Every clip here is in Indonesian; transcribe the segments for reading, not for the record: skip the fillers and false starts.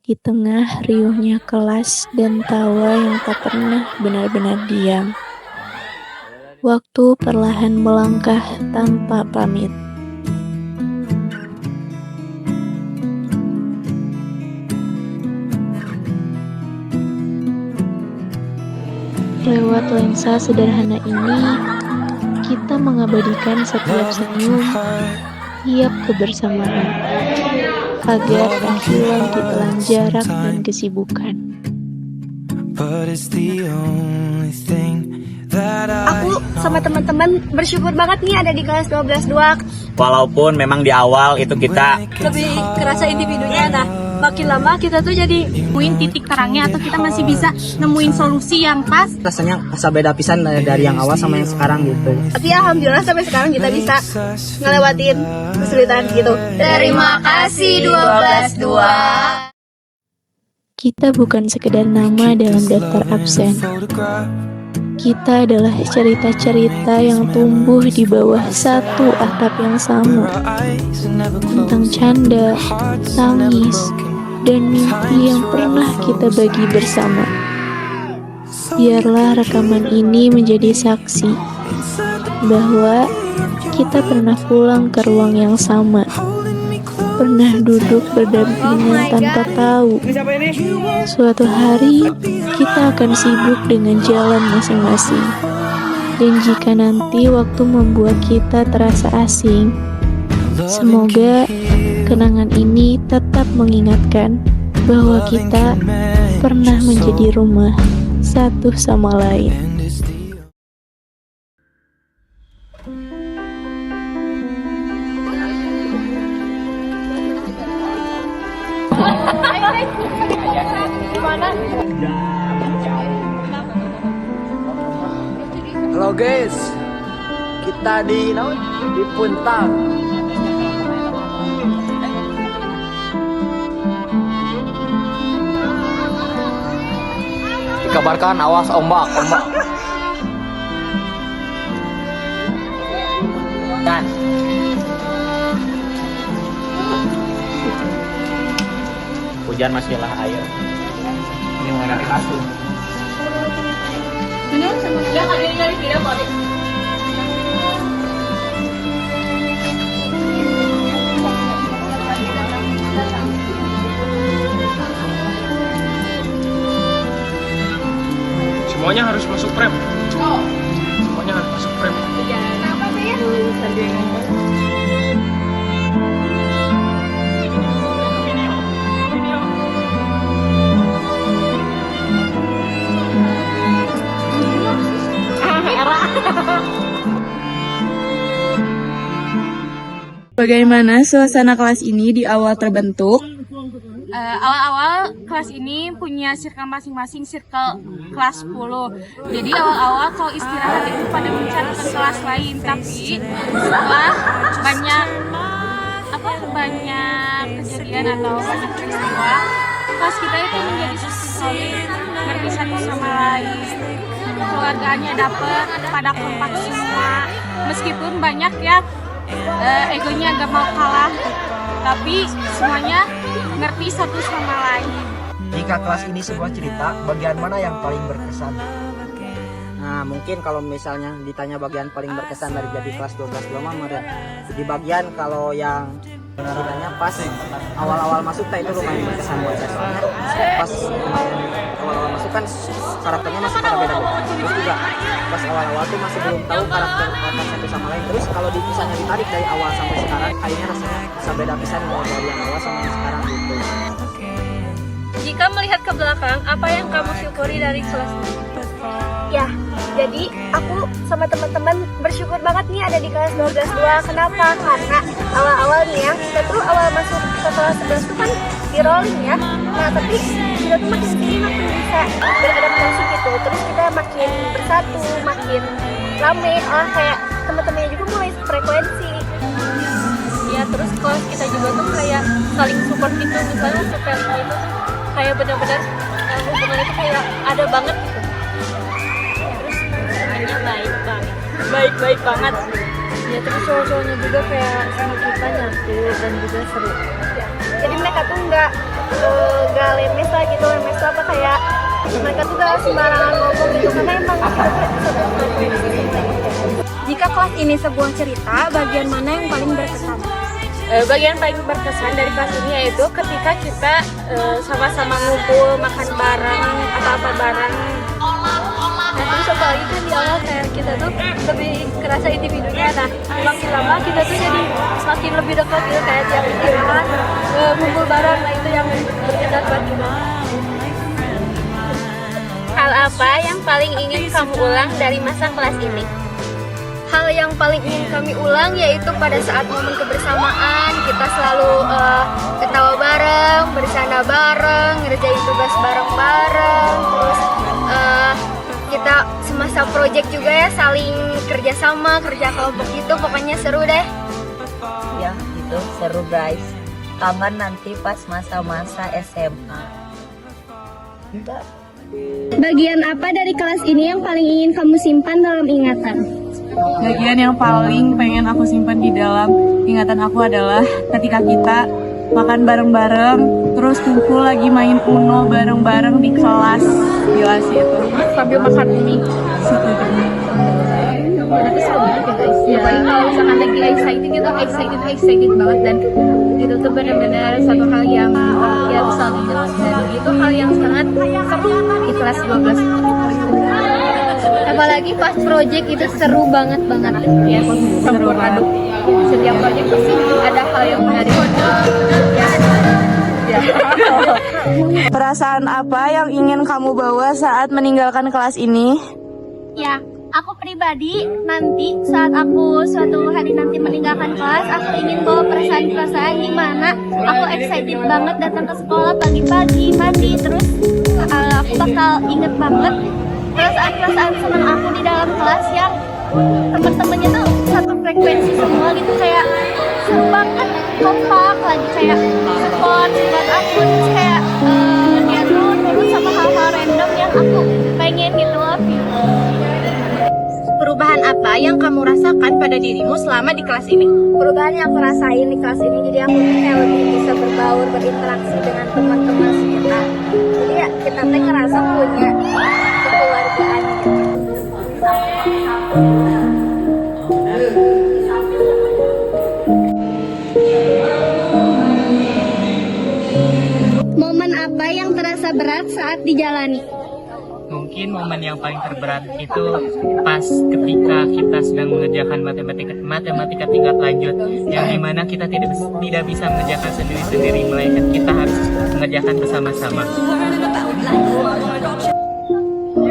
Di tengah riuhnya kelas dan tawa yang tak pernah benar-benar diam, waktu perlahan melangkah tanpa pamit. Lewat lensa sederhana ini, kita mengabadikan setiap senyum, tiap kebersamaan, agar tak hilang di telan jarak dan kesibukan. Aku sama teman-teman bersyukur banget nih ada di kelas 12-2. Walaupun memang di awal itu kita Lebih kerasa individunya, nah makin lama kita tuh jadi nemuin titik terangnya atau kita masih bisa nemuin solusi yang pas. rasanya asa beda pisan dari yang awal sama yang sekarang gitu. Tapi alhamdulillah sampai sekarang kita bisa ngelewatin kesulitan gitu. Terima kasih 12-2. Kita bukan sekedar nama dalam daftar absen. Kita adalah cerita-cerita yang tumbuh di bawah satu atap yang sama. Tentang canda, tangis, dan mimpi yang pernah kita bagi bersama. Biarlah rekaman ini menjadi saksi bahwa kita pernah pulang ke ruang yang sama. Pernah duduk berdampingan tanpa tahu suatu hari kita akan sibuk dengan jalan masing-masing. Dan jika nanti waktu membuat kita terasa asing, semoga kenangan ini tetap mengingatkan bahwa kita pernah menjadi rumah satu sama lain. Halo guys, kita di Puntang. Dikabarkan awas ombak. Kan. Hujan masihlah air. Ini mengenai kasur. Semuanya harus masuk frame. Semuanya harus masuk frame. Bagaimana suasana kelas ini di awal terbentuk? Awal-awal kelas ini punya circle masing-masing, circle kelas 10. Jadi awal-awal kalau istirahat itu pada mencari ke kelas lain, tapi setelah banyak kejadian atau banyak peristiwa, kelas kita itu menjadi solid, ngerti satu sama lain, keluarganya dapet, pada kompak semua. Meskipun banyak ya egonya gak mau kalah, tapi semuanya ngerti satu sama lain. Jika kelas ini sebuah cerita, bagian mana yang paling berkesan? Nah, mungkin kalau misalnya ditanya bagian paling berkesan dari jadi kelas 12 belum ada. Di bagian kalau yang ceritanya pas awal-awal masuk itu lumayan berkesan buat saya. Soalnya pas awal-awal masuk kan karakternya masih pada beda-beda. Terus juga pas awal-awal tuh masih belum tahu karakter satu sama lain. Terus kalau misalnya ditarik dari awal sampai sekarang, kayaknya rasanya bisa beda pisan dari yang awal sama yang sekarang gitu. Jika melihat ke belakang, apa yang kamu syukuri dari kelas ini? Ya, jadi aku sama teman-teman bersyukur banget nih ada di kelas 12-2. Kenapa? Karena awal-awal nih ya, kita tuh awal masuk ke kelas 11 tuh kan di rolling ya. Nah, tapi kita tuh makin sini makin bisa beradaptasi gitu. Terus kita makin bersatu, makin rame. Kayak teman-temannya juga mulai frekuensi. Ya, terus kelas kita juga tuh kayak saling support gitu. Misalnya spelling itu kayak benar-benar hubungan itu kayak ada banget gitu. Terus semuanya baik banget. Ya terus cowok-cowoknya juga kayak sama kita nyatu dan juga seru. Jadi mereka tuh nggak lemes lah gitu, lemes tuh apa kayak mereka tuh gak sembarangan ngomong gitu karena emang kita bisa berkomunikasi. Jika kelas ini sebuah cerita, bagian mana yang paling berkesan? Bagian paling berkesan dari kelas ini yaitu ketika kita sama-sama ngumpul, makan bareng, apa-apa bareng. Nah terus apalagi kan di awal kayak kita tuh lebih kerasa individunya. Nah makin lama kita tuh jadi semakin lebih dekat gitu kayak tiap istirahat ngumpul bareng. Nah itu yang berkesan buat kita. Hal apa yang paling ingin kamu ulang dari masa kelas ini? Hal yang paling ingin kami ulang yaitu pada saat momen kebersamaan kita selalu ketawa bareng, bercanda bareng, ngerjain tugas bareng-bareng, terus kita semasa project juga ya saling kerjasama, kerja kelompok gitu, pokoknya seru deh. Ya itu seru guys, kangen nanti pas masa-masa SMA. Bagian apa dari kelas ini yang paling ingin kamu simpan dalam ingatan? Bagian yang paling pengen aku simpan di dalam ingatan aku adalah ketika kita makan bareng-bareng, terus kumpul lagi main Uno bareng-bareng di kelas. Gila sih itu. Sambil makan mie. Berarti seru banget ya guys. Ya, paling kalau misalkan lagi excited banget dan itu tuh benar-benar satu hal yang selalu dan itu hal yang sangat seru di kelas 12. Apalagi pas project itu seru banget ya, seru banget. Setiap project pasti ada hal yang menarik. Perasaan apa yang ingin kamu bawa saat meninggalkan kelas ini? Ya, aku pribadi nanti saat aku suatu hari nanti meninggalkan kelas, aku ingin bawa perasaan-perasaan di mana aku excited banget datang ke sekolah pagi-pagi, mandi, terus aku bakal inget banget perasaan-perasaan senang aku di dalam kelas yang teman-temannya tuh satu frekuensi semua gitu, kayak seru banget, kompak lagi, kayak support aku, terus kayak dia tuh nurut sama hal-hal random yang aku pengen gitu loh. Perubahan apa yang kamu rasakan pada dirimu selama di kelas ini? Perubahan yang aku rasain di kelas ini, jadi aku tuh kayak lebih bisa berbaur, berinteraksi dengan teman-teman sekitar. Jadi ya kita tuh ngerasa punya kekeluargaan gitu. Momen apa yang terasa berat saat dijalani? Mungkin momen yang paling terberat itu pas ketika kita sedang mengerjakan matematika tingkat lanjut, yang dimana kita tidak bisa mengerjakan sendiri-sendiri, melainkan kita harus mengerjakan bersama-sama.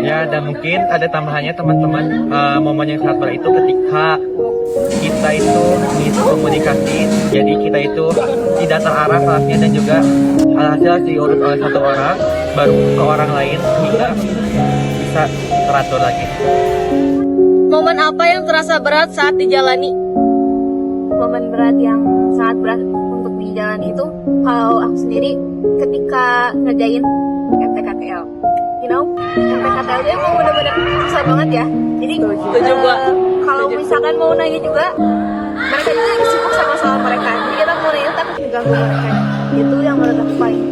Ya, dan mungkin ada tambahannya teman-teman, momen yang sangat berat itu ketika kita itu bisa komunikasi, jadi kita itu tidak terarah kelasnya dan juga hasil diurut oleh satu orang baru ke orang lain hingga bisa teratur lagi. Momen apa yang terasa berat saat dijalani? Momen berat yang sangat berat untuk dijalani itu kalau aku sendiri ketika ngerjain MTKTL. You know, MTKTL itu emang benar-benar susah banget ya. Jadi kalau misalkan mau nanya juga, mereka juga lagi sibuk sama mereka. Jadi kita mau nanya takut mengganggu mereka. Itu yang menurut aku paling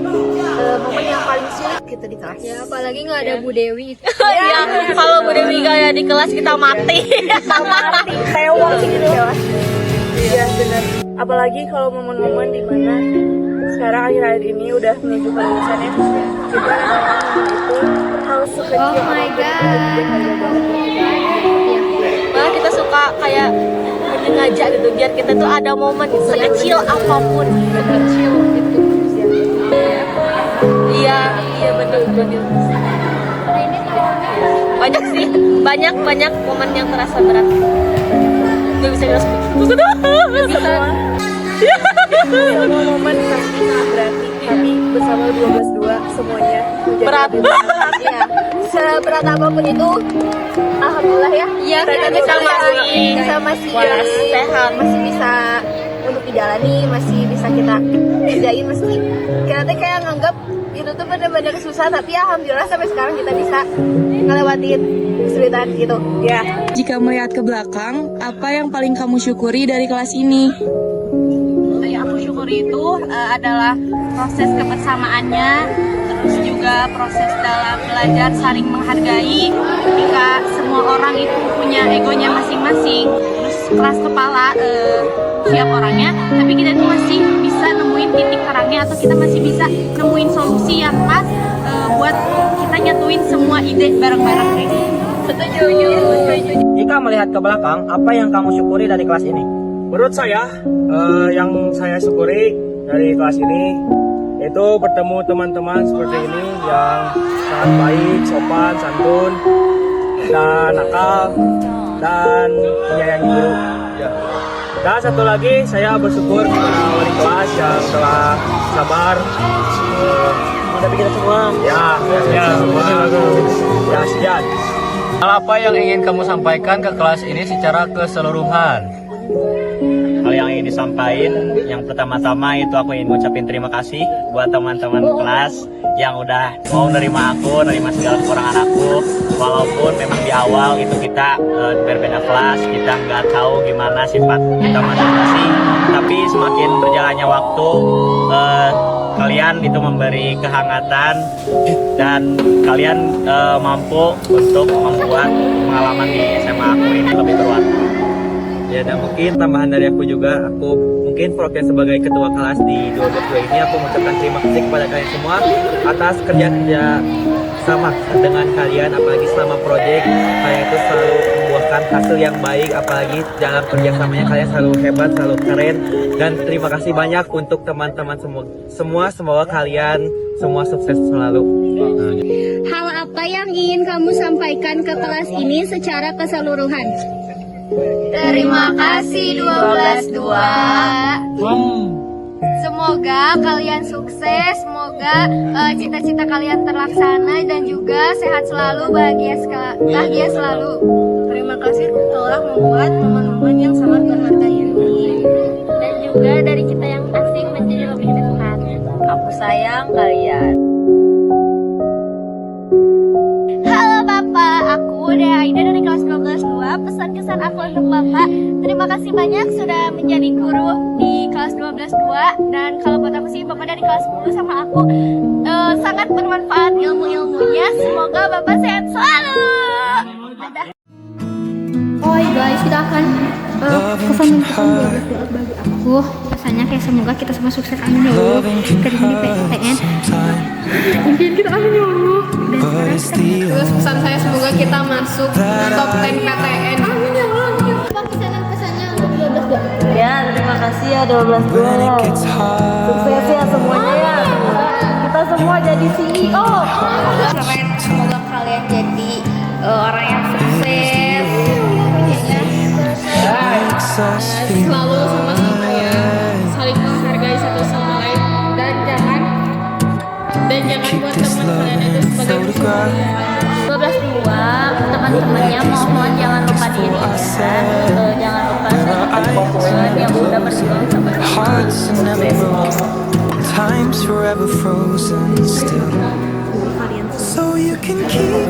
momen yang paling sulit gitu di kelas. Ya apalagi nggak ada Bu Dewi. Ya, kalau Bu Dewi gak ada di kelas kita mati. Tewang gitu. Iya benar. Apalagi kalau momen-momen di mana sekarang akhir-akhir ini udah menuju kelulusan ya. Kita itu harus sekecil. Oh my god. Malah kita suka kayak menyengaja gitu biar kita tuh ada momen sekecil apapun. Kecil gitu. Iya betul. Banyak sih, banyak momen yang terasa berat. Gak bisa direspon. Semua momen pasti sangat berarti, tapi bersama 12-2 semuanya Berat. Ya, seberat apapun itu, alhamdulillah ya. Iya, kita masih masih sehat, waras, sehat. masih bisa untuk dijalani, masih bisa kita kerjain, meski kita teh kayak nganggap itu tuh bener-bener susah, tapi alhamdulillah sampai sekarang kita bisa ngelewatin kesulitan gitu ya. Jika melihat ke belakang, apa yang paling kamu syukuri dari kelas ini? Yang aku syukuri itu adalah proses kebersamaannya, terus juga proses dalam belajar saling menghargai. Ketika semua orang itu punya egonya masing-masing, terus keras kepala siap orangnya, tapi kita itu masih bisa nemuin titik terangnya, atau kita masih bisa nemuin solusi yang pas buat kita nyatuin semua ide bareng-bareng. Setuju. Jika melihat ke belakang, apa yang kamu syukuri dari kelas ini? Menurut saya, yang saya syukuri dari kelas ini itu bertemu teman-teman seperti ini yang sangat baik, sopan, santun, dan nakal, dan menyayangi guru. Ya. Dan satu lagi, saya bersyukur kepada wali kelas yang telah sabar menghadapi kita semua. Ya, sekian. Hal apa yang ingin kamu sampaikan ke kelas ini secara keseluruhan? Hal yang ingin disampaikan, yang pertama-tama itu aku ingin ngucapin terima kasih buat teman-teman kelas yang udah mau nerima segala kekurangan aku. Walaupun memang di awal itu kita berbeda kelas, kita nggak tahu gimana sifat kita masing-masing. Tapi semakin berjalannya waktu, kalian itu memberi kehangatan dan kalian mampu untuk membuat pengalaman di SMA aku ini lebih berwarna. Ya, dan mungkin tambahan dari aku juga, aku mungkin progres sebagai ketua kelas di 12 ini, aku mengucapkan terima kasih kepada kalian semua atas kerja-kerja sama dengan kalian, apalagi selama proyek kalian itu selalu membuahkan hasil yang baik, apalagi dalam kerjasamanya kalian selalu hebat, selalu keren, dan terima kasih banyak untuk teman-teman semua, semoga kalian semua sukses selalu. Hal apa yang ingin kamu sampaikan ke kelas ini secara keseluruhan? Terima kasih 12-2. Semoga kalian sukses, semoga cita-cita kalian terlaksana, dan juga sehat selalu, bahagia selalu. Terima kasih telah membuat momen-momen yang sangat berharga ini, dan juga dari kita yang asing menjadi lebih dekat. Aku sayang kalian. Halo Bapak, aku Aida dari kelas 12-2. Pesan-kesan aku untuk Bapak, terima kasih banyak sudah menjadi guru di kelas 12-2. Dan kalau buat aku sih, Bapak dari kelas 10 sama aku sangat bermanfaat ilmu-ilmunya. Semoga Bapak sehat selalu. Oi guys, kita akan kesan-kesan bagi aku. Rasanya kayak semoga kita semua sukses, amin ya Allah. Dari sini PTN mungkin kita amin ya Allah. Terus pesan saya semoga kita masuk top 10 PTN. Amin ya Allah. Apa pesanan-pesannya untuk 12-2? Ya, terima kasih ya 12-2. Sukses ya semuanya ya. Kita semua jadi CEO. Semoga kalian jadi orang yang sukses. Selalu sama-sama ya, saling menghargai satu sama lain, dan jangan buat teman kalian itu sebagai musuh. 12-2, teman-temannya mohon jangan lupa diri ya. Jangan lupa teman yang udah berjuang sampai Time's forever frozen still. So you can keep me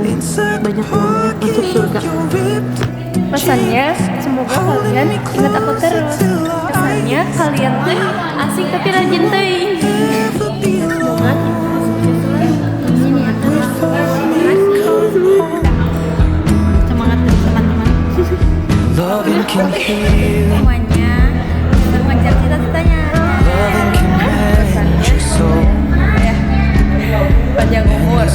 inside the pocket you're ripped. Pesannya, semoga kalian ingat aku terus. Pesannya, kalian tuh asik tapi rajin tuh. Semangat terus teman-teman. Loving can heal. Semuanya mengejar cita-citanya. Loving can mend your soul. Panjang umur.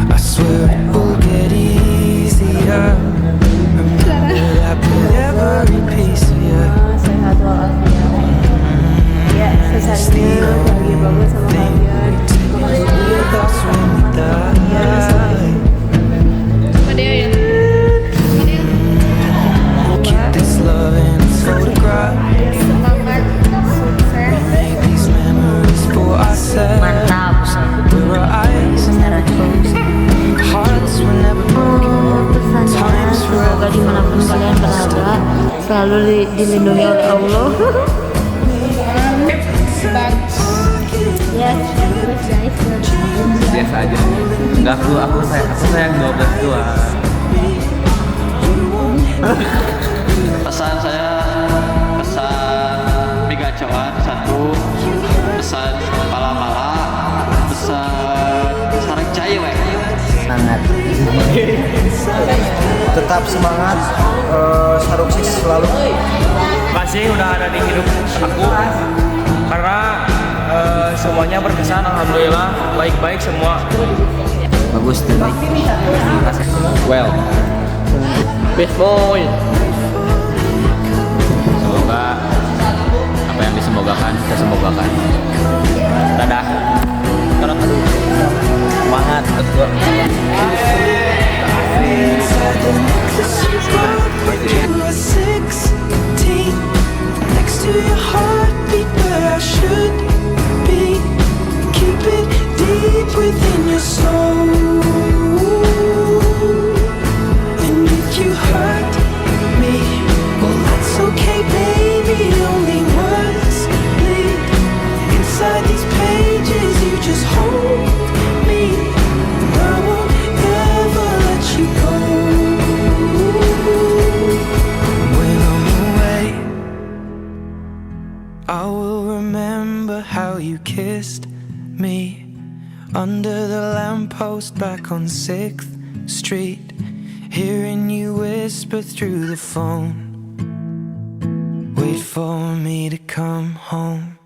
I swear it will get easier. Remember that with every piece of you. Steal everything we take with us when we die. Keep this love in its photograph. Make these memories for ourselves. Where our eyes are never closed. selalu dilindungi oleh Allah. Ya, terus guys. Biasa aja. Enggak, aku sayang 12 doang. Pesan saya, pesan mie gacoan 1, pesan pala-pala, pesan sarang cai weh. Semangat. Tetap semangat, sukses selalu. Makasih udah ada di hidup aku karena semuanya berkesan, alhamdulillah baik-baik semua. Bagus, terbaik. Well, best boy. Semoga apa yang disemogakan tersemogakan. Dadah. Semangat, let's go. Next to your heartbeat where I should be. Keep it deep within your soul. And if you hurt me, well that's okay baby. Only words bleed inside these pages. You just hold me. I won't ever let you go. When I'm away, I will remember how you kissed me under the lamppost back on 6th Street, hearing you whisper through the phone, wait for me to come home.